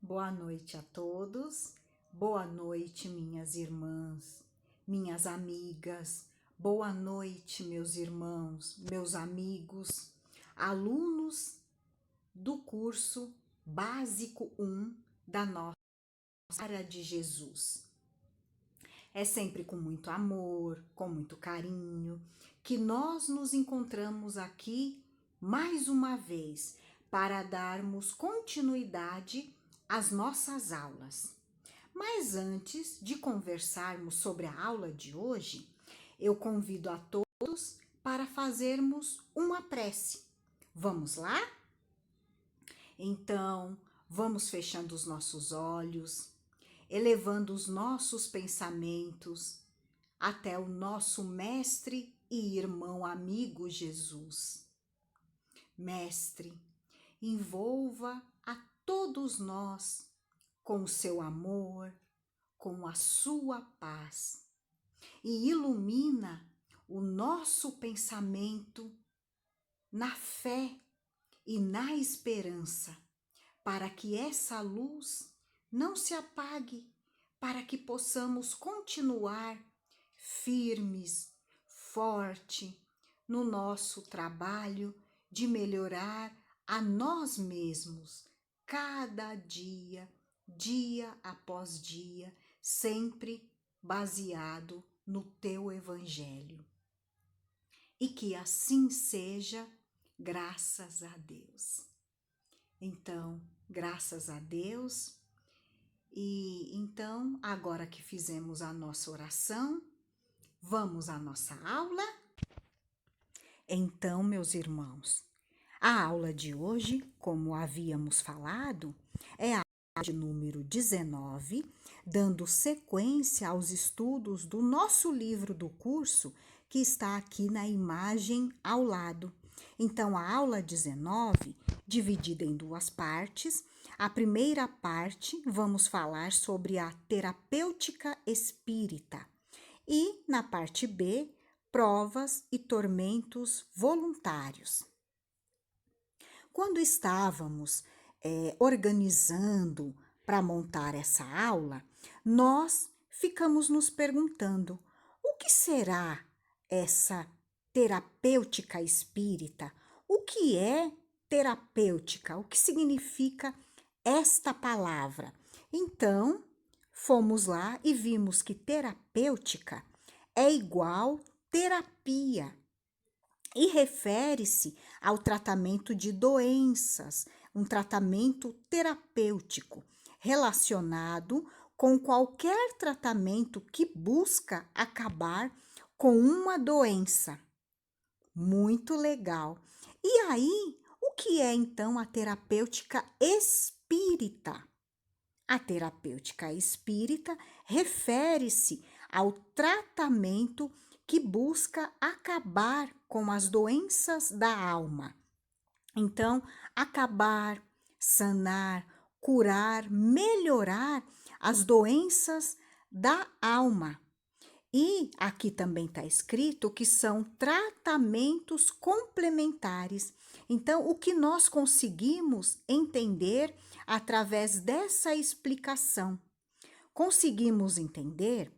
Boa noite a todos, boa noite, minhas irmãs, minhas amigas, boa noite, meus irmãos, meus amigos, alunos do curso Básico 1 da Nossa Senhora de Jesus. É sempre com muito amor, com muito carinho, que nós nos encontramos aqui mais uma vez para darmos continuidade às nossas aulas. Mas antes de conversarmos sobre a aula de hoje, eu convido a todos para fazermos uma prece. Vamos lá? Então, vamos fechando os nossos olhos, elevando os nossos pensamentos até o nosso mestre e irmão amigo Jesus. Mestre, envolva a todos nós com o seu amor, com a sua paz e ilumina o nosso pensamento na fé e na esperança, para que essa luz não se apague, para que possamos continuar firmes, forte no nosso trabalho de melhorar a nós mesmos, cada dia, dia após dia, sempre baseado no teu evangelho. E que assim seja, graças a Deus. Então, graças a Deus. E então, agora que fizemos a nossa oração, vamos à nossa aula? Então, meus irmãos, a aula de hoje, como havíamos falado, é a aula de número 19, dando sequência aos estudos do nosso livro do curso, que está aqui na imagem ao lado. Então, a aula 19, dividida em duas partes. A primeira parte, vamos falar sobre a terapêutica espírita. E, na parte B, provas e tormentos voluntários. Quando estávamos organizando para montar essa aula, nós ficamos nos perguntando: o que será essa terapêutica espírita? O que é terapêutica? O que significa esta palavra? Então, fomos lá e vimos que terapêutica é igual terapia e refere-se ao tratamento de doenças, um tratamento terapêutico relacionado com qualquer tratamento que busca acabar com uma doença. Muito legal. E aí, o que é então a terapêutica espírita? A terapêutica espírita refere-se ao tratamento que busca acabar com as doenças da alma. Então, acabar, sanar, curar, melhorar as doenças da alma. E aqui também está escrito que são tratamentos complementares. Então, o que nós conseguimos entender através dessa explicação? Conseguimos entender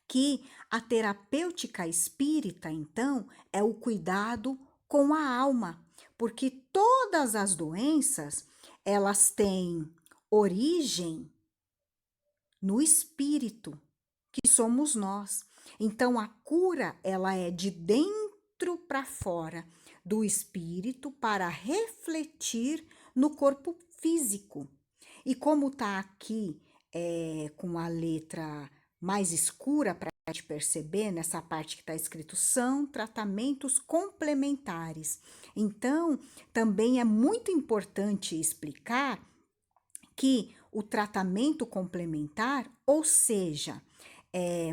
que a terapêutica espírita, então, é o cuidado com a alma, porque todas as doenças, elas têm origem no espírito, que somos nós. Então, a cura, ela é de dentro para fora, do espírito para refletir no corpo físico. E como está aqui com a letra mais escura para a gente perceber, nessa parte que está escrito, são tratamentos complementares. Então, também é muito importante explicar que o tratamento complementar, ou seja,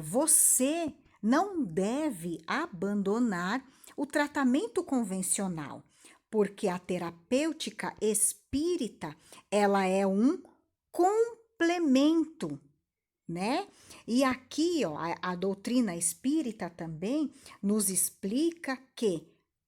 você não deve abandonar o tratamento convencional, porque a terapêutica espírita, ela é um complemento, né? E aqui, ó, a doutrina espírita também nos explica que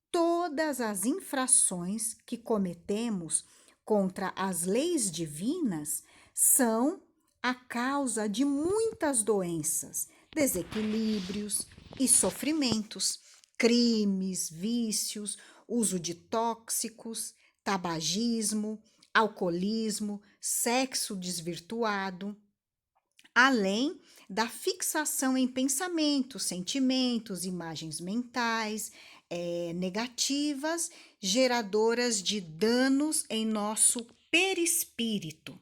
todas as infrações que cometemos contra as leis divinas são a causa de muitas doenças, desequilíbrios e sofrimentos, crimes, vícios, uso de tóxicos, tabagismo, alcoolismo, sexo desvirtuado, além da fixação em pensamentos, sentimentos, imagens mentais, negativas, geradoras de danos em nosso perispírito.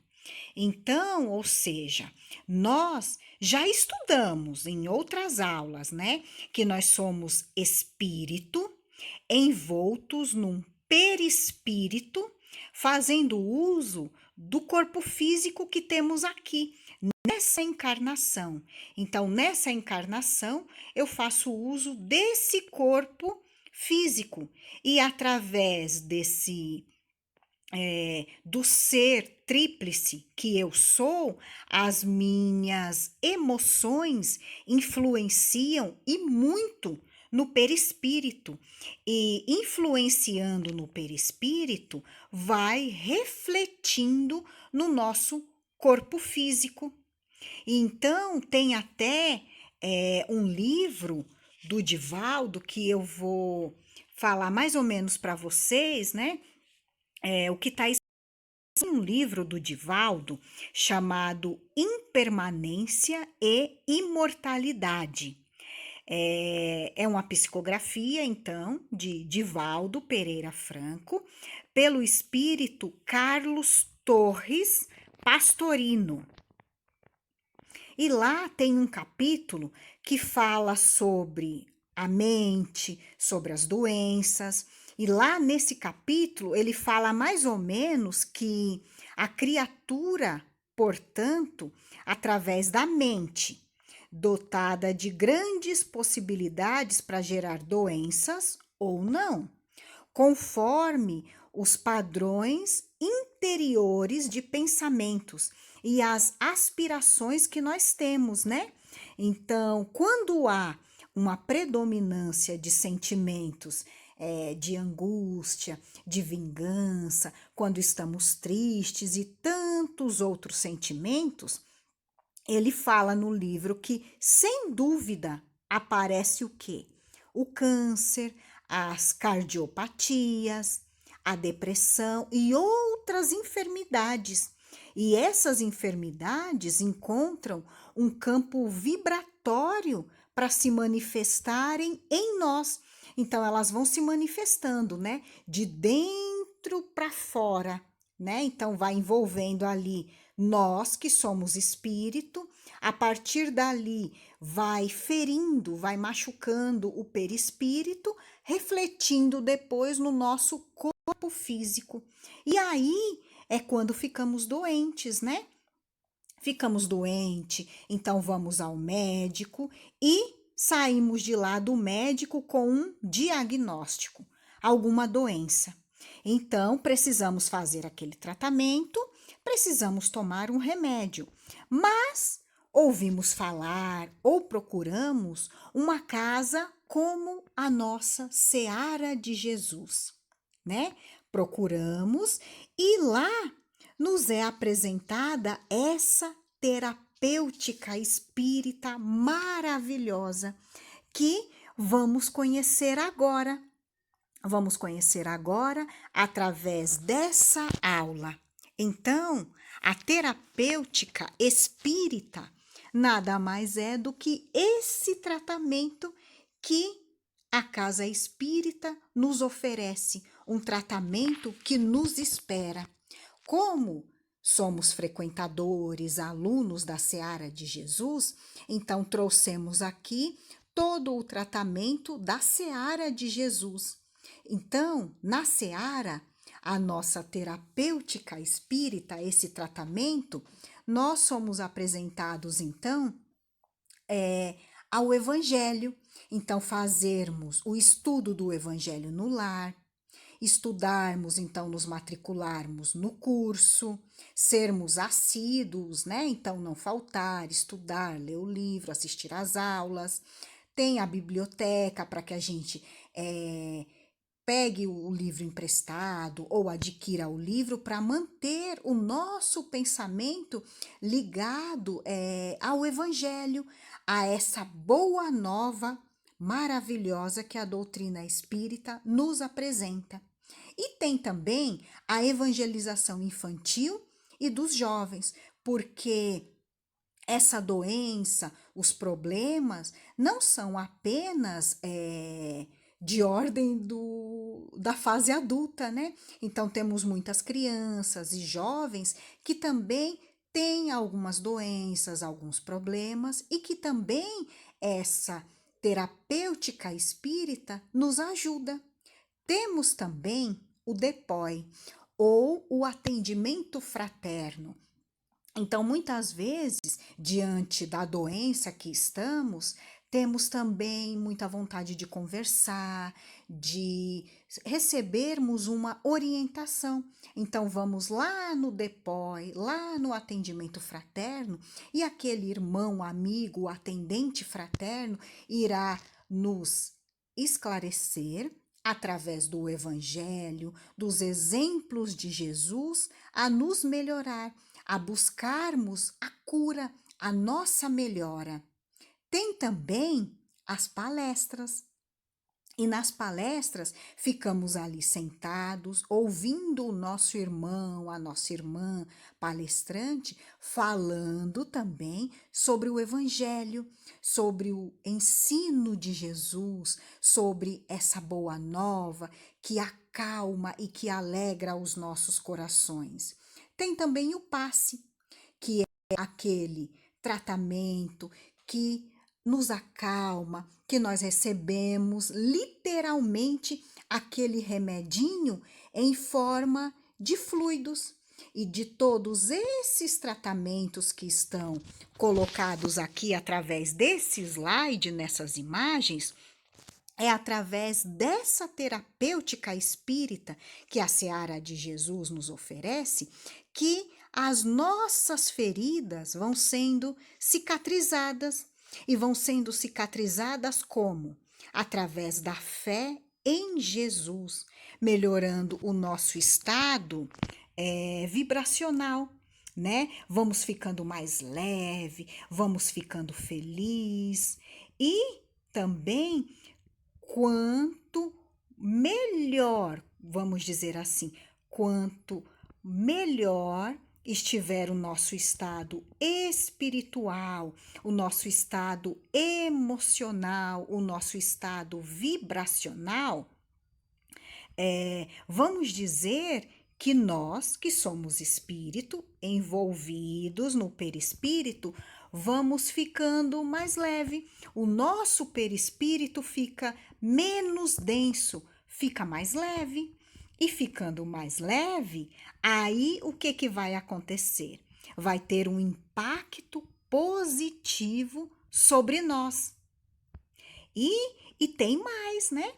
Então, ou seja, nós já estudamos em outras aulas, né, que nós somos espírito envoltos num perispírito, fazendo uso do corpo físico que temos aqui, nessa encarnação. Então, nessa encarnação, eu faço uso desse corpo físico e através do ser tríplice que eu sou, as minhas emoções influenciam e muito no perispírito. E influenciando no perispírito, vai refletindo no nosso corpo físico. Então, tem até um livro do Divaldo que eu vou falar mais ou menos para vocês, né? O que está escrito em um livro do Divaldo chamado Impermanência e Imortalidade. É uma psicografia, então, de Divaldo Pereira Franco, pelo espírito Carlos Torres Pastorino. E lá tem um capítulo que fala sobre a mente, sobre as doenças. E lá nesse capítulo ele fala mais ou menos que a criatura, portanto, através da mente, dotada de grandes possibilidades para gerar doenças ou não, conforme os padrões interiores de pensamentos e as aspirações que nós temos, né? Então, quando há uma predominância de sentimentos, de angústia, de vingança, quando estamos tristes e tantos outros sentimentos, ele fala no livro que, sem dúvida, aparece o quê? O câncer, as cardiopatias, a depressão e outras enfermidades. E essas enfermidades encontram um campo vibratório para se manifestarem em nós. Então, elas vão se manifestando, né? De dentro para fora, né? Então, vai envolvendo ali nós que somos espírito, a partir dali vai ferindo, vai machucando o perispírito, refletindo depois no nosso corpo físico. E aí é quando ficamos doentes, né? Ficamos doentes, então vamos ao médico e saímos de lá do médico com um diagnóstico, alguma doença. Então, precisamos fazer aquele tratamento, precisamos tomar um remédio, mas ouvimos falar ou procuramos uma casa como a nossa Seara de Jesus, né? Procuramos e lá nos é apresentada essa terapêutica espírita maravilhosa que vamos conhecer agora. Vamos conhecer agora através dessa aula. Então, a terapêutica espírita nada mais é do que esse tratamento que a Casa Espírita nos oferece, um tratamento que nos espera. Como somos frequentadores, alunos da Seara de Jesus, então trouxemos aqui todo o tratamento da Seara de Jesus. Então, na Seara, a nossa terapêutica espírita, esse tratamento, nós somos apresentados, então, ao Evangelho. Então, fazermos o estudo do Evangelho no lar, estudarmos, então, nos matricularmos no curso, sermos assíduos, né? Então, não faltar, estudar, ler o livro, assistir às aulas. Tem a biblioteca para que a gente pegue o livro emprestado ou adquira o livro para manter o nosso pensamento ligado ao Evangelho, a essa boa nova maravilhosa que a doutrina espírita nos apresenta. E tem também a evangelização infantil e dos jovens, porque essa doença, os problemas, não são apenas de ordem da fase adulta, né? Então, temos muitas crianças e jovens que também têm algumas doenças, alguns problemas, e que também essa terapêutica espírita nos ajuda. Temos também o DEPOI, ou o atendimento fraterno. Então, muitas vezes, diante da doença que estamos, temos também muita vontade de conversar, de recebermos uma orientação. Então, vamos lá no DEPOI, lá no atendimento fraterno, e aquele irmão, amigo, atendente fraterno irá nos esclarecer através do Evangelho, dos exemplos de Jesus, a nos melhorar, a buscarmos a cura, a nossa melhora. Tem também as palestras. E nas palestras ficamos ali sentados, ouvindo o nosso irmão, a nossa irmã palestrante, falando também sobre o Evangelho, sobre o ensino de Jesus, sobre essa boa nova que acalma e que alegra os nossos corações. Tem também o passe, que é aquele tratamento que nos acalma, que nós recebemos literalmente aquele remedinho em forma de fluidos. E de todos esses tratamentos que estão colocados aqui através desse slide, nessas imagens, é através dessa terapêutica espírita que a Seara de Jesus nos oferece que as nossas feridas vão sendo cicatrizadas. E vão sendo cicatrizadas como? Através da fé em Jesus, melhorando o nosso estado vibracional, né? Vamos ficando mais leve, vamos ficando feliz e também quanto melhor, vamos dizer assim, quanto melhor estiver o nosso estado espiritual, o nosso estado emocional, o nosso estado vibracional, vamos dizer que nós, que somos espírito, envolvidos no perispírito, vamos ficando mais leve. O nosso perispírito fica menos denso, fica mais leve. E ficando mais leve, aí o que vai acontecer? Vai ter um impacto positivo sobre nós. E tem mais, né?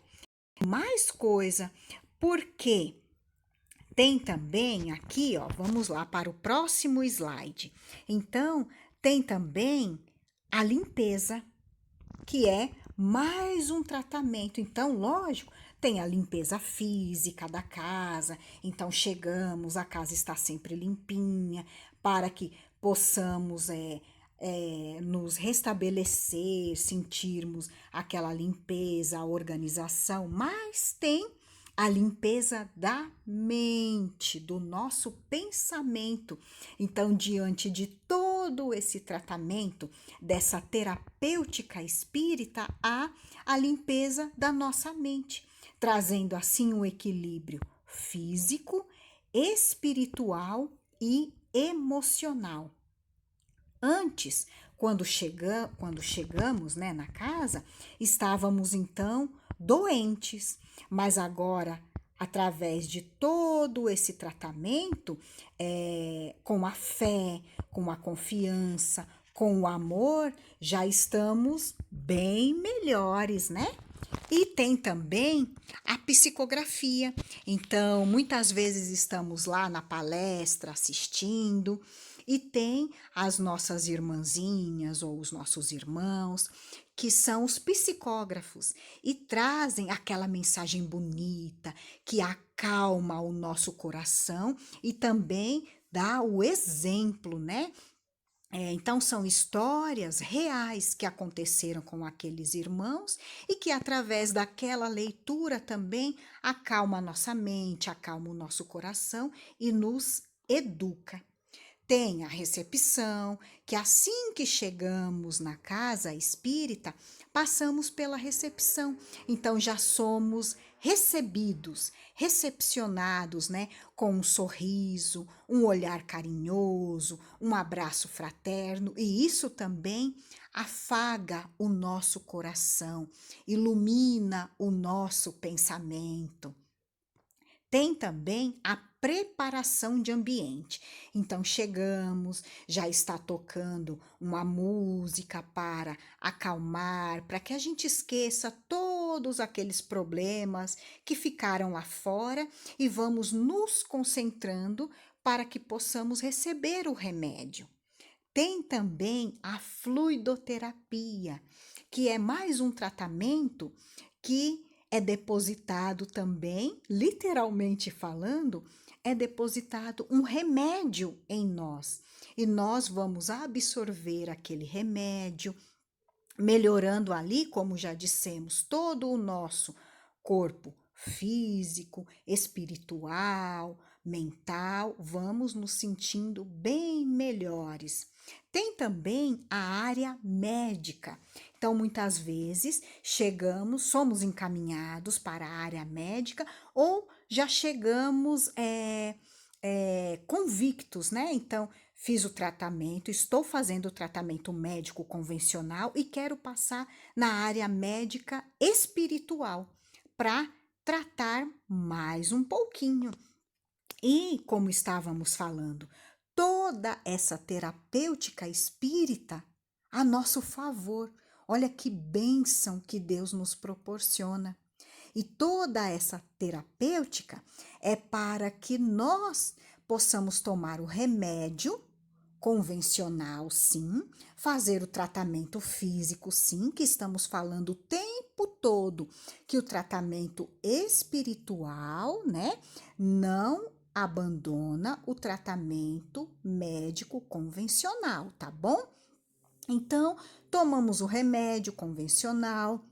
Mais coisa, porque tem também aqui, ó, vamos lá para o próximo slide. Então, tem também a limpeza, que é mais um tratamento. Então, lógico, tem a limpeza física da casa. Então, chegamos, a casa está sempre limpinha, para que possamos nos restabelecer, sentirmos aquela limpeza, a organização. Mas tem a limpeza da mente, do nosso pensamento. Então, diante de todo esse tratamento, dessa terapêutica espírita, há a limpeza da nossa mente, trazendo assim um equilíbrio físico, espiritual e emocional. Antes, quando chegamos, né, na casa, estávamos então doentes, mas agora, através de todo esse tratamento, com a fé, com a confiança, com o amor, já estamos bem melhores, né? E tem também a psicografia. Então, muitas vezes estamos lá na palestra assistindo e tem as nossas irmãzinhas ou os nossos irmãos, que são os psicógrafos e trazem aquela mensagem bonita que acalma o nosso coração e também dá o exemplo, né? Então, são histórias reais que aconteceram com aqueles irmãos e que, através daquela leitura, também acalma a nossa mente, acalma o nosso coração e nos educa. Tem a recepção, que assim que chegamos na casa espírita, passamos pela recepção. Então já somos recebidos, recepcionados, né, com um sorriso, um olhar carinhoso, um abraço fraterno, e isso também afaga o nosso coração, ilumina o nosso pensamento. Tem também a preparação de ambiente. Então chegamos, já está tocando uma música para acalmar, para que a gente esqueça todos aqueles problemas que ficaram lá fora e vamos nos concentrando para que possamos receber o remédio. Tem também a fluidoterapia, que é mais um tratamento que é depositado também, literalmente falando, é depositado um remédio em nós. E nós vamos absorver aquele remédio, melhorando ali, como já dissemos, todo o nosso corpo físico, espiritual, mental, vamos nos sentindo bem melhores. Tem também a área médica. Então, muitas vezes chegamos, somos encaminhados para a área médica ou já chegamos convictos, né? Então, fiz o tratamento, estou fazendo o tratamento médico convencional e quero passar na área médica espiritual para tratar mais um pouquinho. E, como estávamos falando, toda essa terapêutica espírita a nosso favor. Olha que bênção que Deus nos proporciona. E toda essa terapêutica é para que nós possamos tomar o remédio convencional, sim, fazer o tratamento físico, sim, que estamos falando o tempo todo, que o tratamento espiritual, né, não abandona o tratamento médico convencional, tá bom? Então, tomamos o remédio convencional,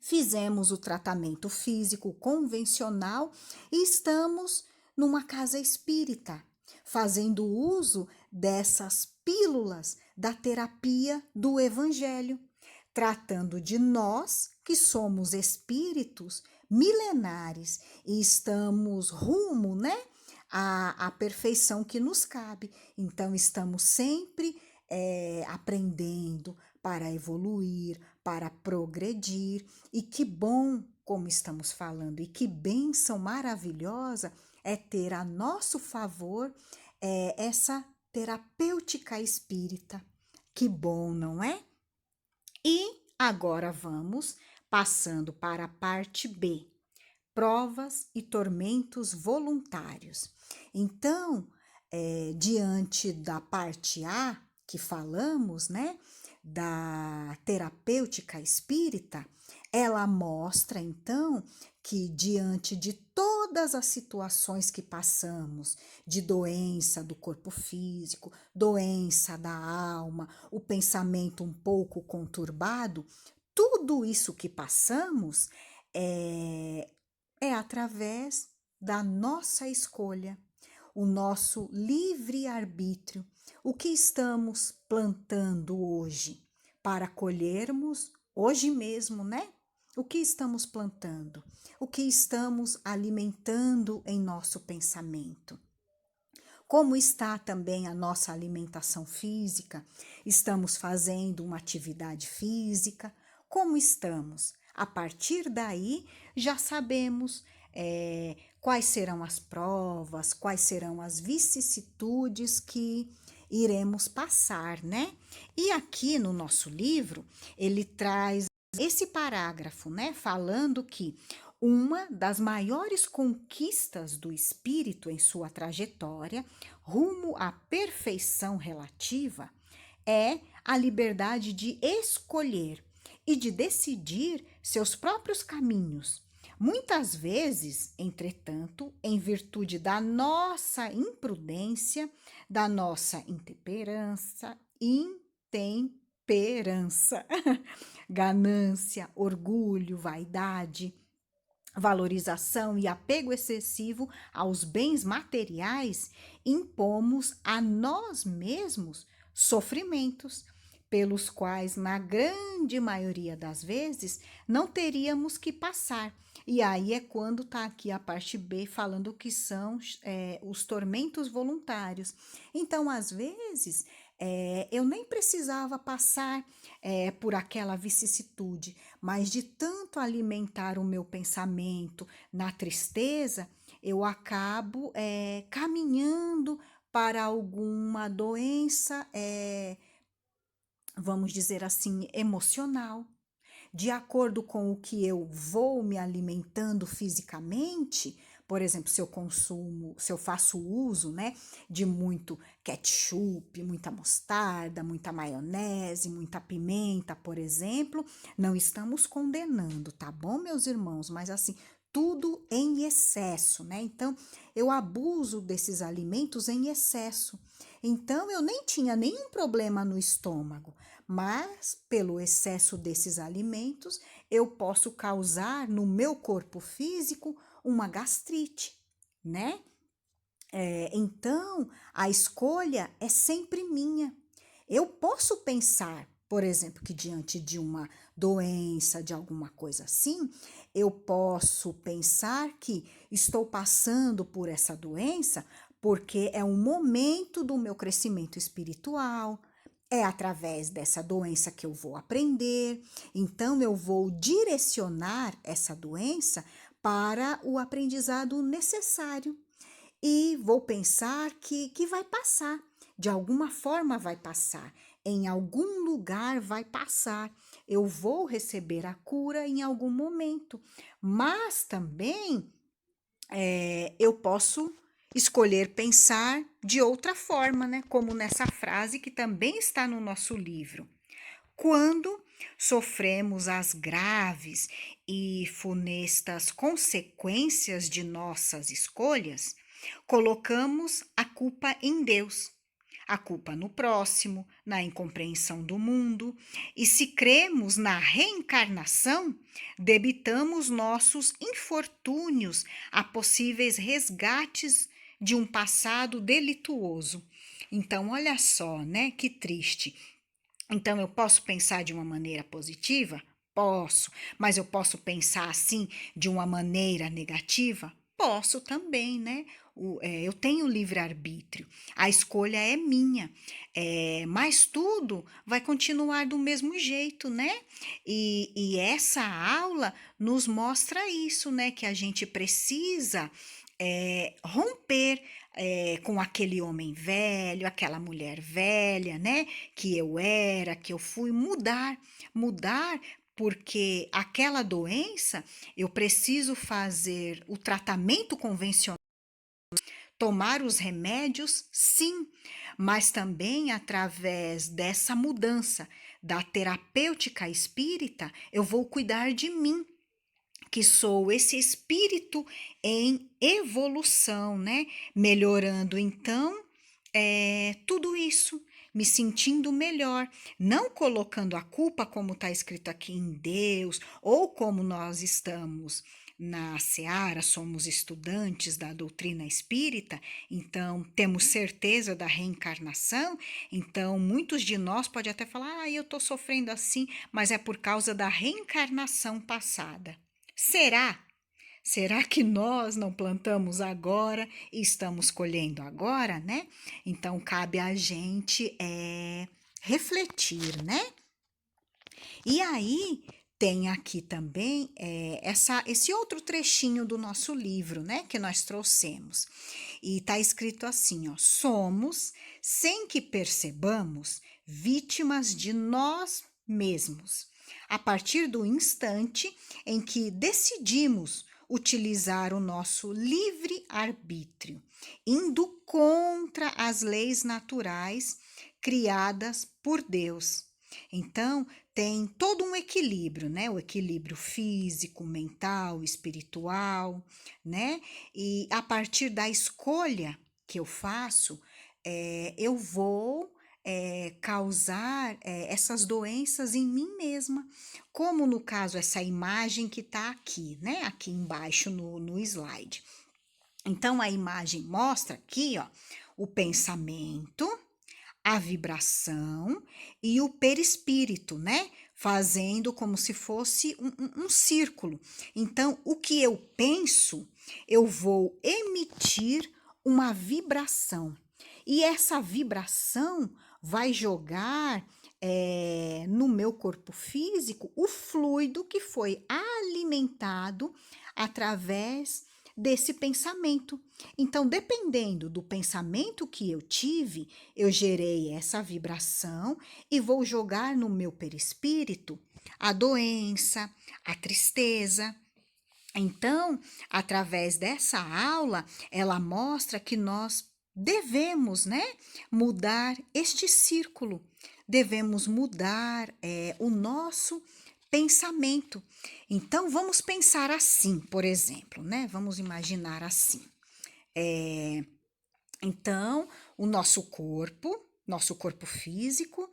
fizemos o tratamento físico convencional e estamos numa casa espírita, fazendo uso dessas pílulas da terapia do Evangelho, tratando de nós que somos espíritos milenares e estamos rumo, né, à perfeição que nos cabe. Então, estamos sempre aprendendo para evoluir, para progredir. E que bom, como estamos falando, e que bênção maravilhosa é ter a nosso favor essa terapêutica espírita. Que bom, não é? E agora vamos passando para a parte B, provas e tormentos voluntários. Então, diante da parte A, que falamos, né, da terapêutica espírita, ela mostra então que diante de todas as situações que passamos, de doença do corpo físico, doença da alma, o pensamento um pouco conturbado, tudo isso que passamos é através da nossa escolha, o nosso livre-arbítrio. O que estamos plantando hoje para colhermos hoje mesmo, né? O que estamos plantando? O que estamos alimentando em nosso pensamento? Como está também a nossa alimentação física? Estamos fazendo uma atividade física? Como estamos? A partir daí, já sabemos quais serão as provas, quais serão as vicissitudes que iremos passar, né? E aqui no nosso livro, ele traz esse parágrafo, né, falando que uma das maiores conquistas do espírito em sua trajetória rumo à perfeição relativa é a liberdade de escolher e de decidir seus próprios caminhos. Muitas vezes, entretanto, em virtude da nossa imprudência, da nossa intemperança, ganância, orgulho, vaidade, valorização e apego excessivo aos bens materiais, impomos a nós mesmos sofrimentos, pelos quais, na grande maioria das vezes, não teríamos que passar. E aí é quando está aqui a parte B falando que são os tormentos voluntários. Então, às vezes, eu nem precisava passar por aquela vicissitude, mas de tanto alimentar o meu pensamento na tristeza, eu acabo caminhando para alguma doença, vamos dizer assim, emocional. De acordo com o que eu vou me alimentando fisicamente, por exemplo, se eu faço uso, né, de muito ketchup, muita mostarda, muita maionese, muita pimenta, por exemplo, não estamos condenando, tá bom, meus irmãos? Mas assim, tudo em excesso, né? Então, eu abuso desses alimentos em excesso. Então, eu nem tinha nenhum problema no estômago, mas pelo excesso desses alimentos, eu posso causar no meu corpo físico uma gastrite, né? Então, a escolha é sempre minha. Eu posso pensar, por exemplo, que diante de uma doença, de alguma coisa assim, eu posso pensar que estou passando por essa doença porque é um momento do meu crescimento espiritual, é através dessa doença que eu vou aprender, então eu vou direcionar essa doença para o aprendizado necessário e vou pensar que vai passar, de alguma forma vai passar, em algum lugar vai passar, eu vou receber a cura em algum momento, mas também eu posso escolher pensar de outra forma, né? Como nessa frase que também está no nosso livro. Quando sofremos as graves e funestas consequências de nossas escolhas, colocamos a culpa em Deus, a culpa no próximo, na incompreensão do mundo, e se cremos na reencarnação, debitamos nossos infortúnios a possíveis resgates de um passado delituoso. Então, olha só, né? Que triste. Então, eu posso pensar de uma maneira positiva? Posso. Mas eu posso pensar assim de uma maneira negativa? Posso também, né? Eu tenho livre-arbítrio, a escolha é minha, mas tudo vai continuar do mesmo jeito, né? E essa aula nos mostra isso, né? Que a gente precisa romper com aquele homem velho, aquela mulher velha, né? Que eu era, que eu fui, mudar, porque aquela doença eu preciso fazer o tratamento convencional, tomar os remédios, sim, mas também através dessa mudança da terapêutica espírita, eu vou cuidar de mim, que sou esse espírito em evolução, né? Melhorando então tudo isso, me sentindo melhor, não colocando a culpa, como está escrito aqui, em Deus, ou como nós estamos na Seara, somos estudantes da doutrina espírita, então temos certeza da reencarnação, então muitos de nós podem até falar, eu estou sofrendo assim, mas é por causa da reencarnação passada. Será? Será que nós não plantamos agora e estamos colhendo agora, né? Então cabe a gente refletir, né? E aí tem aqui também esse outro trechinho do nosso livro, né? Que nós trouxemos. E tá escrito assim, ó: somos, sem que percebamos, vítimas de nós mesmos. a partir do instante em que decidimos utilizar o nosso livre-arbítrio, indo contra as leis naturais criadas por Deus. Então, tem todo um equilíbrio, né? O equilíbrio físico, mental, espiritual, né? E a partir da escolha que eu faço, eu vou causar essas doenças em mim mesma, como no caso essa imagem que está aqui, né? Aqui embaixo no slide. Então, a imagem mostra aqui, ó, o pensamento, a vibração e o perispírito, né? Fazendo como se fosse um círculo. Então, o que eu penso, eu vou emitir uma vibração. E essa vibração vai jogar no meu corpo físico o fluido que foi alimentado através desse pensamento. Então, dependendo do pensamento que eu tive, eu gerei essa vibração e vou jogar no meu perispírito a doença, a tristeza. Então, através dessa aula, ela mostra que nós devemos, né, mudar este círculo, devemos mudar o nosso pensamento. Então, vamos pensar assim, por exemplo, né? Vamos imaginar assim. Então, o nosso corpo físico,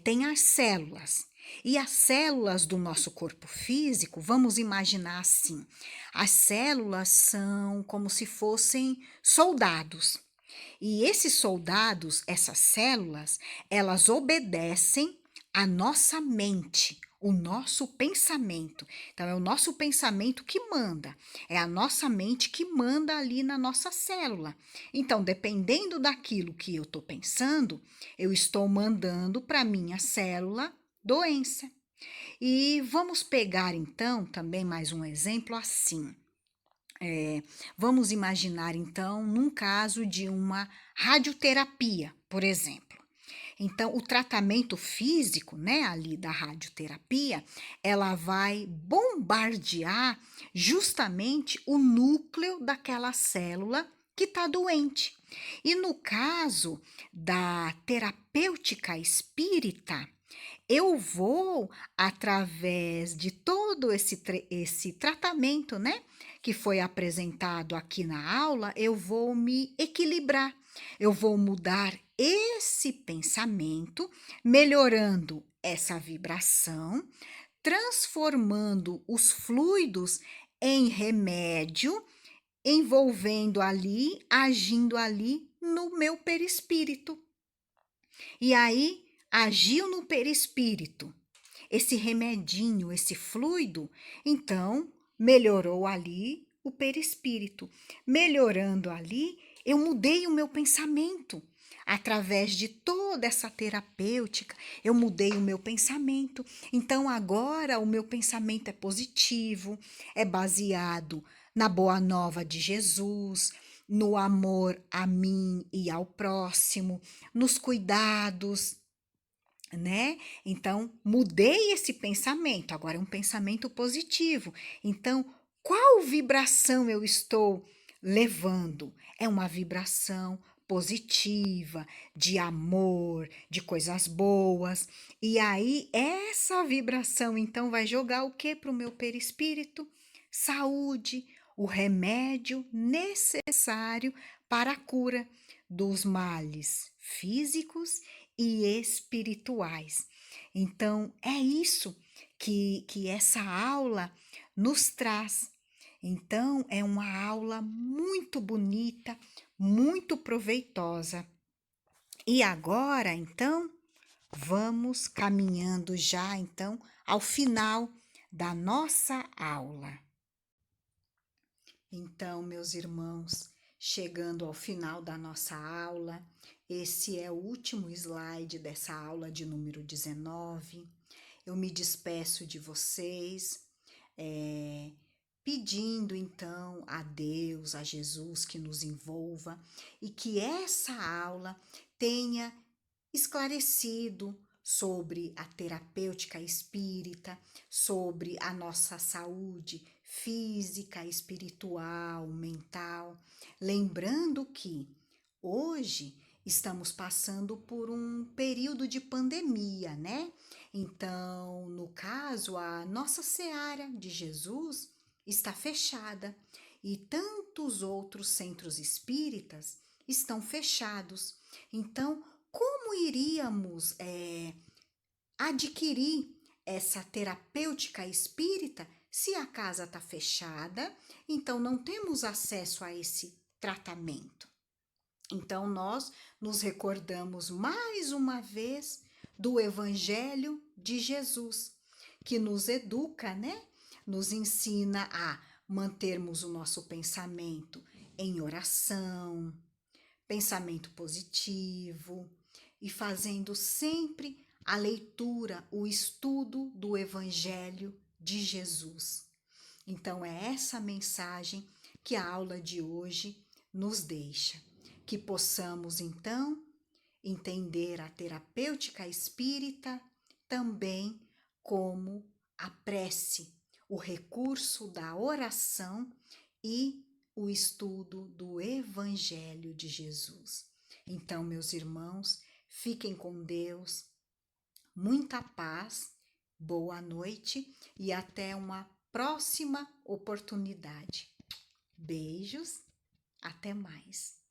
tem as células. E as células do nosso corpo físico, vamos imaginar assim: as células são como se fossem soldados. E esses soldados, essas células, elas obedecem à nossa mente, o nosso pensamento. Então, é o nosso pensamento que manda, é a nossa mente que manda ali na nossa célula. Então, dependendo daquilo que eu estou pensando, eu estou mandando para a minha célula doença. E vamos pegar então também mais um exemplo assim. Vamos imaginar então num caso de uma radioterapia, por exemplo. Então, o tratamento físico, né, ali da radioterapia, ela vai bombardear justamente o núcleo daquela célula que está doente. E no caso da terapêutica espírita, eu vou, através de todo esse tratamento, né, que foi apresentado aqui na aula, eu vou me equilibrar, eu vou mudar esse pensamento, melhorando essa vibração, transformando os fluidos em remédio, envolvendo ali, agindo ali no meu perispírito. E aí, agiu no perispírito, esse remedinho, esse fluido, então melhorou ali o perispírito. Melhorando ali, eu mudei o meu pensamento. Através de toda essa terapêutica, eu mudei o meu pensamento. Então agora o meu pensamento é positivo, é baseado na boa nova de Jesus, no amor a mim e ao próximo, nos cuidados, né? Então, mudei esse pensamento, agora é um pensamento positivo. Então, qual vibração eu estou levando? É uma vibração positiva, de amor, de coisas boas. E aí, essa vibração, então, vai jogar o que para o meu perispírito? Saúde, o remédio necessário para a cura dos males físicos e espirituais. Então, é isso que essa aula nos traz. Então, é uma aula muito bonita, muito proveitosa. E agora, então, vamos caminhando já, então, ao final da nossa aula. Então, meus irmãos, chegando ao final da nossa aula, esse é o último slide dessa aula de número 19. Eu me despeço de vocês, pedindo então a Deus, a Jesus que nos envolva e que essa aula tenha esclarecido, sobre a terapêutica espírita, sobre a nossa saúde física, espiritual, mental. Lembrando que hoje estamos passando por um período de pandemia, né? Então, no caso, a nossa seara de Jesus está fechada e tantos outros centros espíritas estão fechados. Então, como iríamos adquirir essa terapêutica espírita se a casa está fechada? Então, não temos acesso a esse tratamento. Então, nós nos recordamos mais uma vez do Evangelho de Jesus, que nos educa, né? Nos ensina a mantermos o nosso pensamento em oração, pensamento positivo e fazendo sempre a leitura, o estudo do Evangelho de Jesus. Então, é essa mensagem que a aula de hoje nos deixa. Que possamos, então, entender a terapêutica espírita também como a prece, o recurso da oração e o estudo do Evangelho de Jesus. Então, meus irmãos, fiquem com Deus, muita paz, boa noite e até uma próxima oportunidade. Beijos, até mais.